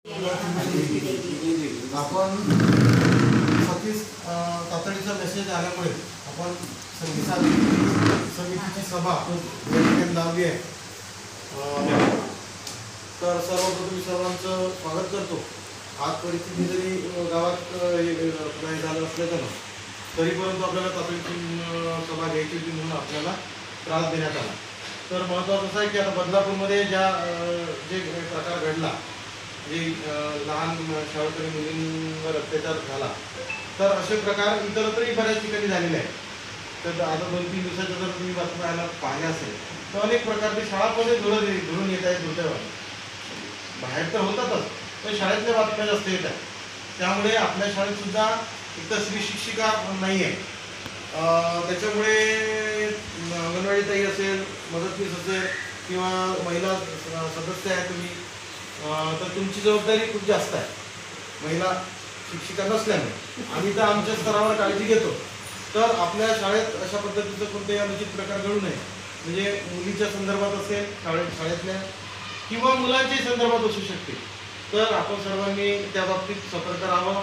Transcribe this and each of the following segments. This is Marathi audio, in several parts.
आपण सतीश तातडीचा मेसेज आल्यामुळे आपण समितीची सभा या ठिकाणी लावली आहे। तर सर्वप्रथम सर्वांचं स्वागत करतो। आज परिस्थिती जरी गावात नाही झालं असलं तरी परंतु आपल्याला तातडीची सभा घ्यायची होती म्हणून आपल्याला त्रास देण्यात आला। तर महत्त्वाचं असं आहे की आता बदलापूरमध्ये जे प्रकार घडला, जे लहान शाळकरी मुलींवर अत्याचार झाला, तर असे प्रकार इतरत्रही बऱ्याच ठिकाणी झालेले आहेत। तर आता 2-3 दिवसाच्या जर तुम्ही बातम्या पाहिल्या असेल तर अनेक प्रकारचे शाळांमध्ये धुळून येत आहेत। दुर्दैवाने बाहेर तर होतातच, पण शाळेतल्या बातम्या जास्त येत आहेत। त्यामुळे आपल्या शाळेत सुद्धा एकतर स्त्री शिक्षिका नाही आहे, त्याच्यामुळे अंगणवाडी ताई असेल, मदतनीस असेल किंवा महिला सदस्य आहे तुम्ही, तर तुमची जबाबदारी खूप जास्त आहे महिला शिक्षिका नसल्याने। आम्ही तर आमच्या स्तरावर काळजी घेतो, तर आपल्या शाळेत अशा पद्धतीचं कोणतेही अनुचित प्रकार घडू नये, म्हणजे मुलीच्या संदर्भात असेल, शाळेतल्या किंवा मुलांच्या संदर्भात असू शकते, तर आपण सर्वांनी त्या बाबतीत सतर्क राहावं।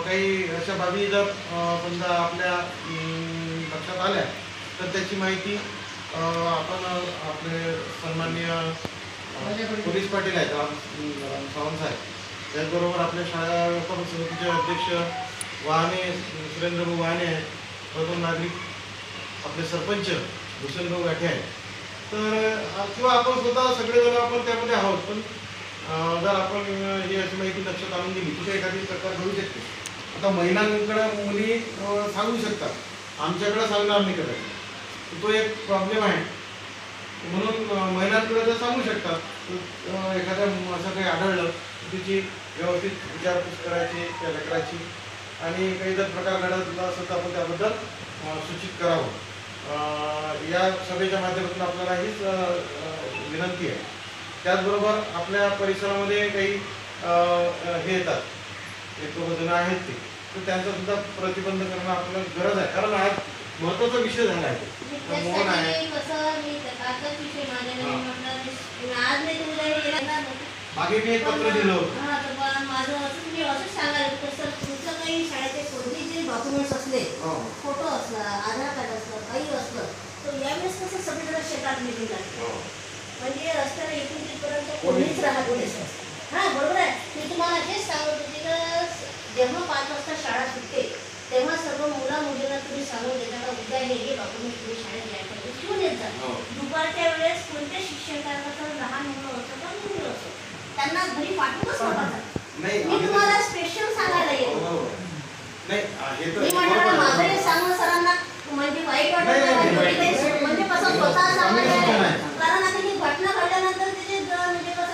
काही अशा बाबी जर समजा आपल्या लक्षात आल्या तर त्याची माहिती आपण आपले सन्माननीय पोलीस पाटील आहेत सावंत साहेब, त्याचबरोबर आपल्या शाळा व्यवस्थापन समितीचे अध्यक्ष वाहने सुरेंद्रभाऊ वाहने आहेत, प्रथम नागरिक आपले सरपंच भूषणभाऊ गाठे आहेत, तर किंवा आपण स्वतः सगळेजण आपण त्यामध्ये आहोत। पण जर आपण ही अशी माहिती लक्षात आणून दिली कुठे एखादी प्रकार घडू शकते। आता महिलांकडे मुली सांगू शकतात, आमच्याकडे सांगणार नाही कदाचित, तो एक प्रॉब्लेम आहे। म्हणून महिलांकडे जर सांगू शकतात, एखाद्या असं काही आढळलं तिची व्यवस्थित विचारपूस करायची त्या लेकराची, आणि काही जर प्रकार घडला असेल तर आपण त्याबद्दल सूचित करावं। या सभेच्या माध्यमातून आपल्याला हीच विनंती आहे। त्याचबरोबर आपल्या परिसरामध्ये काही हे येतात, एक जण आहेत ते, तर त्यांचा सुद्धा प्रतिबंध करणं आपल्याला गरज आहे, कारण आज महत्त्वाचा विषय झाला आहे। मोहन आहे मागे मी एक पत्र दिलं होतं, डॉक्युमेंट्स असले, फोटो असला, आधार कार्ड असलं, काही असलं, तर यावेळेस कसं सगळीकडे शेतात मिटिंग लागते, म्हणजे रस्त्याला इथून तिथपर्यंत कोणीच राहत नाही। हां, बरोबर आहे। मी तुम्हाला हेच सांगत होते की जेव्हा 5 वाजता शाळा सुटते तेव्हा सर्व मुलींना तुम्ही सांगून देता का उद्या हे डॉक्युमेंट तुम्ही शाळेत द्यायला घेऊन येत जा। दुपारच्या वेळेस कोणत्या शिक्षकांना तर लहान मुलं असतं का मुलं असो, त्यांना घरी पाठवूनच नका। मी तुम्हाला स्पेशल सांगायला येतो, मी म्हटलं माझं हे सांगणं सरांना म्हणजे वाईट वाटत नाही, म्हणजे कसं स्वतः सांगायचं, कारण आता ही घटना घडल्यानंतर तिथे म्हणजे कसं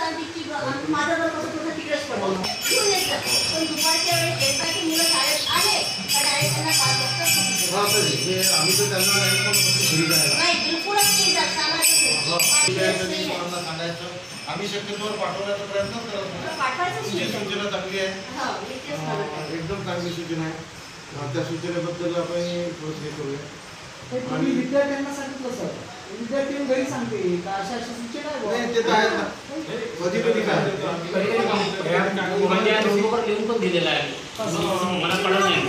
माझं कसं तुझं तिकडेच पडलं घेऊन येतं। पण दुपारच्या वेळेस एकाची मुलं शाळेत आले तर डायरेक्ट त्यांना 5 वाजता आम्ही तर त्यांना नाही, बिलकुलच नाही सांगायचं, आम्ही शक्यतोवर पाठवण्याचा प्रयत्न करत पाठवायचं। सूचना चांगली आहे, एकदम चांगली सूचना आहे। त्या सूचनेबद्दल आपण थोडं हे करूया। आणि विद्यार्थ्यांना सांगितलं सर, विद्यार्थी घरी सांगते का अशा अशा सूचना आहे, ते तर आहेत ना, कधी काय लिहून पण दिलेला आहे, मला कळत नाही।